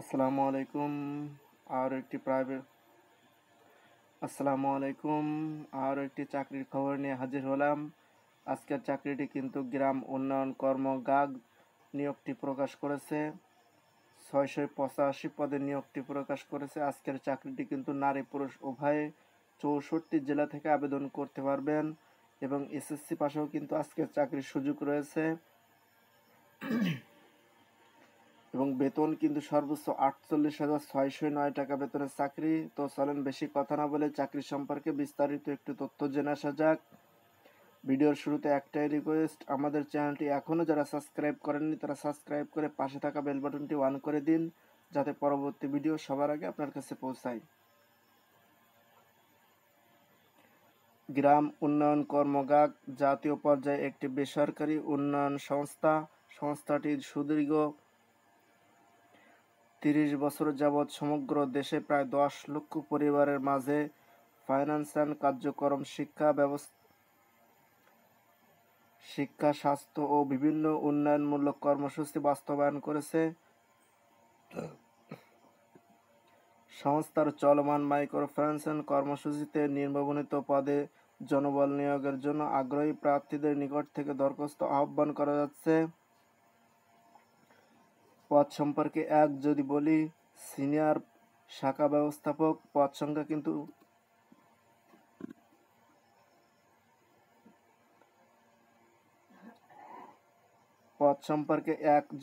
আসসালামু আলাইকুম। আর একটি প্রাইভেট আসসালামু আলাইকুম। আর একটি চাকরির খবর নিয়ে হাজির হলাম। আজকের চাকরিটি কিন্তু গ্রাম উন্নয়ন কর্মগাগ নিয়োগটি প্রকাশ করেছে। 685 পদে নিয়োগটি প্রকাশ করেছে। আজকের চাকরিটি কিন্তু নারী পুরুষ উভয়ে 64 জেলা থেকে আবেদন করতে পারবেন এবং এসএসসি পাশেও কিন্তু আজকের চাকরির সুযোগ রয়েছে এবং বেতন কিন্তু সর্বোচ্চ 48,609 টাকা বেতনের চাকরি। তো চলেন বেশি কথা না বলে চাকরি সম্পর্কে বিস্তারিত একটু তথ্য জেনে আসা যাক। ভিডিওর শুরুতে একটাই রিকোয়েস্ট, আমাদের চ্যানেলটি এখনও যারা সাবস্ক্রাইব করেননি তারা সাবস্ক্রাইব করে পাশে থাকা বেল বাটনটি অন করে দিন, যাতে পরবর্তী ভিডিও সবার আগে আপনার কাছে পৌঁছায়। গ্রাম উন্নয়ন কর্মগাগ জাতীয় পর্যায়ে একটি বেসরকারি উন্নয়ন সংস্থা। সংস্থাটি সুদীর্ঘ 30 বছর যাবৎ সমগ্র দেশে প্রায় 10 লক্ষ পরিবারের মাঝে ফাইন্যান্সিয়াল কার্যক্রম, শিক্ষা, স্বাস্থ্য ও বিভিন্ন উন্নয়নমূলক কর্মসূচি বাস্তবায়ন করেছে। সংস্থার চলমান মাইক্রো ফাইন্যান্স কর্মসূচিতে নিম্নবর্ণিত পদে জনবল নিয়োগের জন্য আগ্রহী প্রার্থীদের নিকট থেকে দরখাস্ত আহ্বান করা যাচ্ছে। পদ সম্পর্কে যদি বলি, সিনিয়র শাখা ব্যবস্থাপক পদ সংখ্যা কিন্তু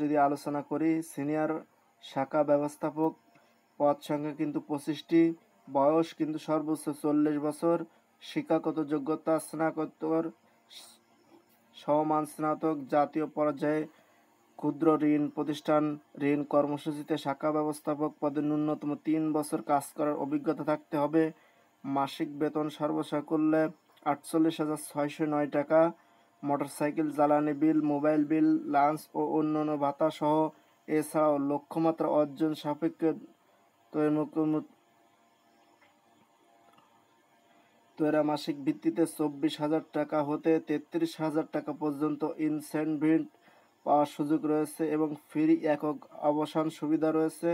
যদি আলোচনা করি, সিনিয়র শাখা ব্যবস্থাপক পদ সংখ্যা কিন্তু 25টি, বয়স কিন্তু সর্বোচ্চ 40 বছর, শিক্ষাগত যোগ্যতা স্নাতকোত্তর সমমান স্নাতক, জাতীয় পর্যায়ে ক্ষুদ্র ঋণ প্রতিষ্ঠান ঋণ কর্মসূচিতে শাখা ব্যবস্থাপক পদে ন্যূনতম 3 বছর কাজ করার অভিজ্ঞতা থাকতে হবে। মাসিক বেতন সর্বসাকুল্যে 48,609 টাকা। মোটরসাইকেল জ্বালানি বিল, মোবাইল বিল, লাঞ্চ ও অন্যান্য ভাতা সহ। এছাড়াও লক্ষ্যমাত্রা অর্জন সাপেক্ষে মাসিক ভিত্তিতে 24,000 টাকা হতে 33,000 টাকা পর্যন্ত ইনসেনটিভ পাওয়ার সুযোগ রয়েছে এবং ফ্রি একক অবসর সুবিধা রয়েছে।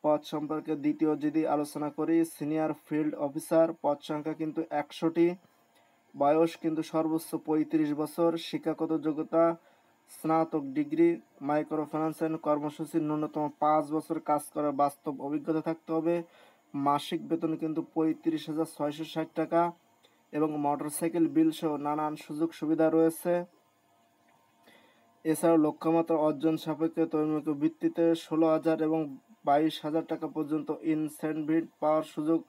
পদ সম্পর্কে দ্বিতীয় যদি আলোচনা করি, সিনিয়র ফিল্ড অফিসার পদ সংখ্যা কিন্তু 100টি, বয়স কিন্তু সর্বোচ্চ 35 বছর, শিক্ষাগত যোগ্যতা স্নাতক ডিগ্রি, মাইক্রো ফাইন্যান্স কর্মসূচির ন্যূনতম 5 বছর কাজ করার বাস্তব অভিজ্ঞতা থাকতে হবে। মাসিক বেতন কিন্তু 35,660 টাকা এবং মোটরসাইকেল বিল সহ নানান সুযোগ সুবিধা রয়েছে। এছাড়াও লক্ষ্যমাত্রা অর্জন সাপেক্ষে তৈমুখী ভিত্তিতে 16,000 এবং 22,000 টাকা পর্যন্ত ইনসেনটিভ পাওয়ার সুযোগ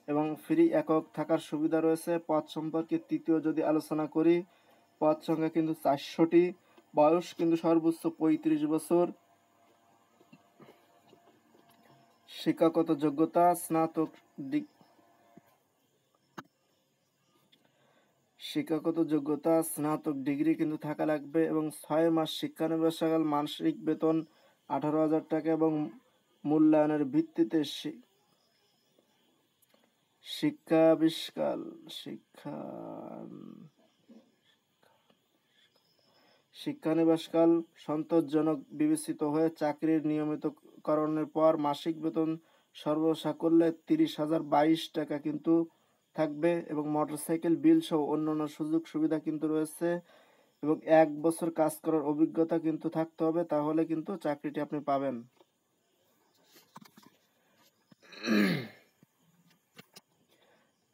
এবং ফ্রি একক থাকার সুবিধা রয়েছে। পদ সম্পর্কে তৃতীয় যদি আলোচনা করি, পদ সংখ্যা কিন্তু 400টি, বয়স কিন্তু সর্বোচ্চ 35 বছর, শিক্ষাগত যোগ্যতা স্নাতক ডিগ্রি কিন্তু থাকা লাগবে এবং 6 মাস শিক্ষানবিশকাল মাসিক বেতন 18,000 টাকা এবং মূল্যায়নের ভিত্তিতে শিক্ষানিবাসকাল সন্তোষজনক বিবেচিত হয়ে চাকরির নিয়মিতকরণের পর মাসিক বেতন সর্বসাকুল্যে 30,022 টাকা কিন্তু থাকবে এবং মোটরসাইকেল বিল সহ অন্যান্য সুযোগ সুবিধা কিন্তু রয়েছে এবং 1 বছর কাজ করার অভিজ্ঞতা কিন্তু থাকতে হবে, তাহলে কিন্তু চাকরিটি আপনি পাবেন।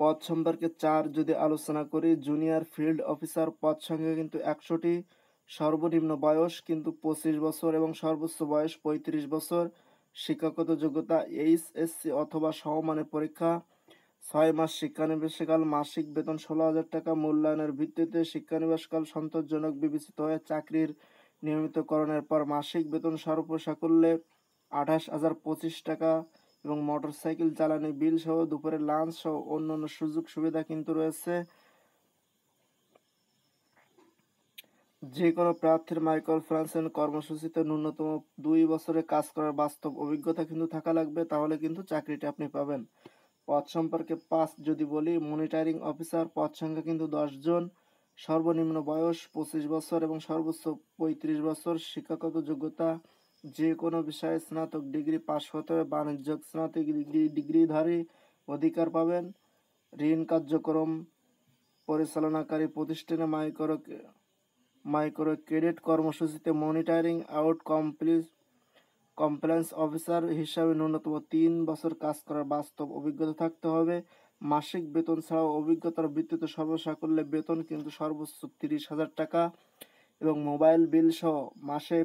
পদ সম্পর্কে 4 যদি আলোচনা করি, জুনিয়র ফিল্ড অফিসার পদ সংখ্যা কিন্তু 100টি, সর্বনিম্ন বয়স কিন্তু 25 বছর এবং সর্বোচ্চ বয়স 35 বছর, শিক্ষাগত যোগ্যতা এইচএসসি অথবা সমমানের পরীক্ষা, 6 মাস শিক্ষানিবাসকাল মাসিক বেতন 16,000 টাকা, মূল্যায়নের ভিত্তিতে শিক্ষানিবাসকাল সন্তোষজনক বিবেচিত হয়ে চাকরির নিয়মিতকরণের পর মাসিক বেতন সর্বসাকুল্যে 28,025 টাকা এবং মোটরসাইকেল জ্বালানি বিল সহ দুপুরের লাঞ্চ সহ অন্যান্য সুযোগ সুবিধা কিন্তু রয়েছে। যে কোনো প্রার্থীর মাইক্রো ফাইন্যান্স কর্মসূচিতে ন্যূনতম 2 বছরের কাজ করার বাস্তব অভিজ্ঞতা কিন্তু থাকা লাগবে, তাহলে কিন্তু চাকরিটি আপনি পাবেন। পদ সম্পর্কে 5 যদি বলি, মনিটরিং অফিসার পদ সংখ্যা কিন্তু 10 জন, সর্বনিম্ন বয়স 25 বছর এবং সর্বোচ্চ 35 বছর, শিক্ষাগত যোগ্যতা যে কোনো বিষয়ে স্নাতক ডিগ্রি পাশ হতে হবে। বাণিজ্যিক স্নাতক ডিগ্রিধারী অধিকার পাবেন। ঋণ কার্যক্রম পরিচালনাকারী প্রতিষ্ঠানে মাইক্রো ক্রেডিট কর্মসূচিতে মনিটরিং আউট কমপ্লায়েন্স অফিসার হিসাবে ন্যূনতম 3 বছর কাজ করার বাস্তব অভিজ্ঞতা থাকতে হবে। মাসিক বেতন ছাড়াও অভিজ্ঞতার ভিত্তিতে সর্বসাকুল্যে বেতন কিন্তু সর্বোচ্চ 30,000 টাকা এবং মোবাইল বিল সহ মাসে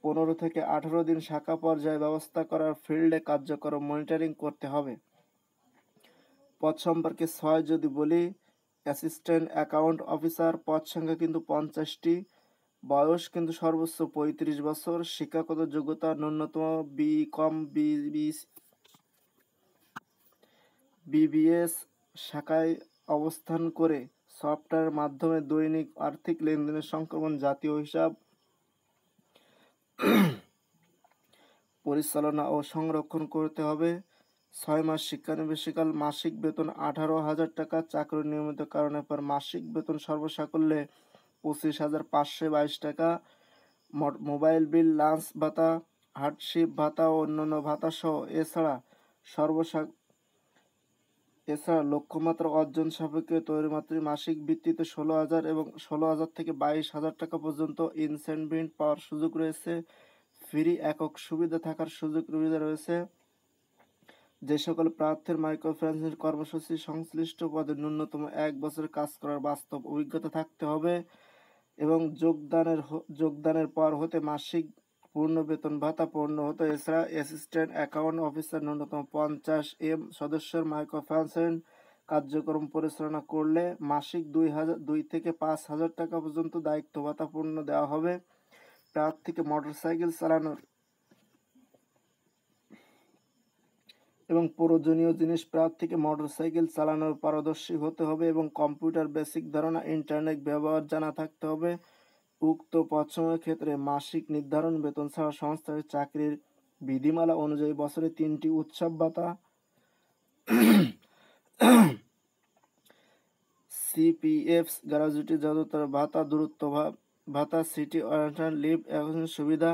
15 থেকে 18 দিন শাখা পর্যায়ে ব্যবস্থা করার ফিল্ডে কার্যক্রম মনিটরিং করতে হবে। পদ সম্পর্কে 6 যদি বলি, অ্যাসিস্ট্যান্ট অ্যাকাউন্ট অফিসার পদ সংখ্যা কিন্তু 50টি। বয়স কিন্তু সর্বোচ্চ 35 বছর। শিক্ষাগত যোগ্যতা ন্যূনতম বিকম বিবিএস শাখায় অবস্থান করে সফটওয়্যারের মাধ্যমে দৈনিক আর্থিক লেনদেনের সংক্রমণ জাতীয় হিসাব পরিচালনা ও সংরক্ষণ করতে হবে। 6 মাস শিক্ষানবিশকাল। মাসিক বেতন 18,000 টাকা। চাকরি নিয়মিত কারণের পর মাসিক বেতন সর্বসাকুল্যে 25,522 টাকা। মোবাইল বিল, লাঞ্চ ভাতা, হার্ডশিপ ভাতা ও অন্যান্য ভাতা সহ এছাড়া লক্ষ্যমাত্রা অর্জন সাপেক্ষে তৈরিমাত্রা মাসিক ভিত্তিতে 16,000 এবং 16,000 থেকে 22,000 টাকা পর্যন্ত ইনসেনটিভ পাওয়ার সুযোগ রয়েছে। ফ্রি একক সুবিধা থাকার সুবিধা রয়েছে। যে সকল প্রার্থীর মাইক্রোফিন্যান্স কর্মসূচি সংশ্লিষ্ট পদে ন্যূনতম 1 বছর কাজ করার বাস্তব অভিজ্ঞতা থাকতে হবে এবং যোগদানের পর হতে মাসিক পূর্ণ বেতন ভাতা পূর্ণ হতো। এছাড়া অ্যাসিস্ট্যান্ট অ্যাকাউন্ট অফিসার ন্যূনতম 50 সদস্যের মাইক্রোফিন্যান্স কার্যক্রম পরিচালনা করলে মাসিক 2 থেকে 5,000 টাকা পর্যন্ত দায়িত্ব ভাতা পূর্ণ দেওয়া হবে। প্রার্থীকে মোটরসাইকেল চালানোর এবং প্রয়োজনীয় জিনিস প্রার্থীকে মোটরসাইকেল চালানোর পারদর্শী হতে হবে এবং কম্পিউটার বেসিক ধারণা, ইন্টারনেট ব্যবহার জানা থাকতে হবে। উক্ত পদসমূহের ক্ষেত্রে মাসিক নির্ধারণ বেতন ছাড়া সংস্থার চাকরির বিধিমালা অনুযায়ী বছরে 3টি উৎসব ভাতা, সিপিএফ, গ্র্যাজুইটি যাদবতার ভাতা, দূরত্ব ভাতা, সিটি অল্টারনেট লিভ সুবিধা,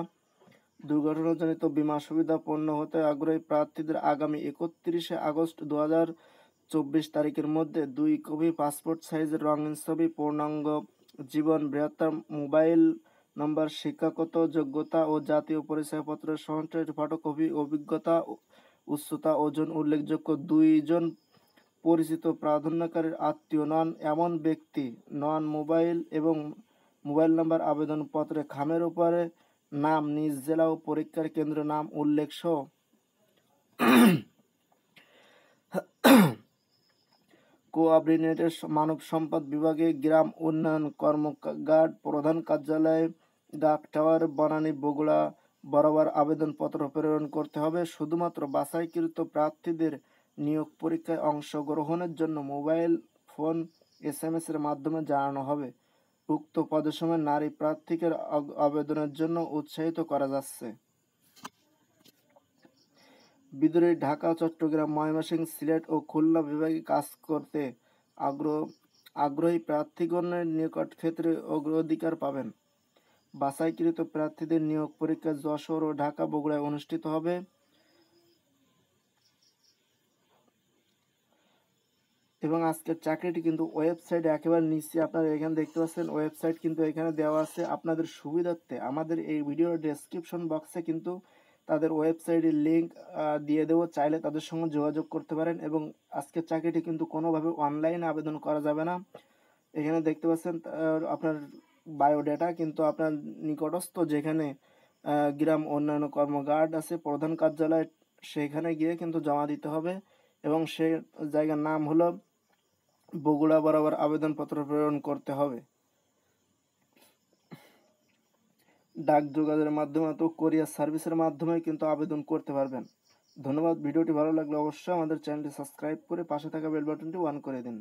দুর্ঘটনাজনিত বীমা সুবিধা পূর্ণ হতে আগ্রহী প্রার্থীদের আগামী 31 আগস্ট 2024 তারিখের মধ্যে 2 কপি পাসপোর্ট সাইজের রঙিন ছবি, পূর্ণাঙ্গ জীবন বৃত্তান্ত, মোবাইল নম্বর, শিক্ষাগত যোগ্যতা ও জাতীয় পরিচয়পত্রের সহজে ফটোকপি, অভিজ্ঞতা, উচ্চতা, ওজন উল্লেখযোগ্য 2 জন পরিচিত প্রার্থনাকারীর আত্মীয় নন এমন ব্যক্তি নন মোবাইল নাম্বার, আবেদনপত্রে খামের উপরে নাম, নিজ জেলা ও পরীক্ষার কেন্দ্রের নাম উল্লেখ সহ কোঅর্ডিনেটেড মানব সম্পদ বিভাগে গ্রাম উন্নয়ন কর্মগার্ড প্রধান কার্যালয়, ডাক টাওয়ার, বনানী, বগুড়া বরাবর আবেদনপত্র প্রেরণ করতে হবে। শুধুমাত্র বাছাইকৃত প্রার্থীদের নিয়োগ পরীক্ষায় অংশগ্রহণের জন্য মোবাইল ফোন SMS এর মাধ্যমে জানানো হবে। উক্ত পদের সময় নারী প্রার্থীকে আবেদনের জন্য উৎসাহিত করা যাচ্ছে। বিদুরী, ঢাকা, চট্টগ্রাম, ময়মনসিংহ, সিলেট ও খুলনা বিভাগে কাজ করতে আগ্রহী প্রার্থীগণের নিকট ক্ষেত্রে অগ্রাধিকার পাবেন। বাছাইকৃত প্রার্থীদের নিয়োগ পরীক্ষা যশোর ও ঢাকা, বগুড়ায় অনুষ্ঠিত হবে। এবং আজকের চাকরিটি কিন্তু ওয়েবসাইটে একেবারে নিচে আপনারা এখানে দেখতে পাচ্ছেন, ওয়েবসাইট কিন্তু এখানে দেওয়া আছে। আপনাদের সুবিধার্থে আমাদের এই ভিডিওর ডেসক্রিপশন বক্সে কিন্তু তাদের ওয়েবসাইটের লিঙ্ক দিয়ে দেবো, চাইলে তাদের সঙ্গে যোগাযোগ করতে পারেন। এবং আজকের চাকরিটি কিন্তু কোনোভাবে অনলাইনে আবেদন করা যাবে না। এখানে দেখতে পাচ্ছেন আপনার বায়োডাটা কিন্তু আপনার নিকটস্থ যেখানে গ্রাম উন্নয়ন কর্মগার্ড আছে প্রধান কার্যালয়, সেখানে গিয়ে কিন্তু জমা দিতে হবে এবং সে জায়গার নাম হলো বগুড়া বরাবর আবেদনপত্র প্রেরণ করতে হবে। ডাক যোগাযোগের মাধ্যমে তো কোরিয়ার সার্ভিসের মাধ্যমে কিন্তু আবেদন করতে পারবেন। ধন্যবাদ। ভিডিওটি ভালো লাগলে অবশ্যই আমাদের চ্যানেলটি সাবস্ক্রাইব করে পাশে থাকা বেল বাটনটি অন করে দিন।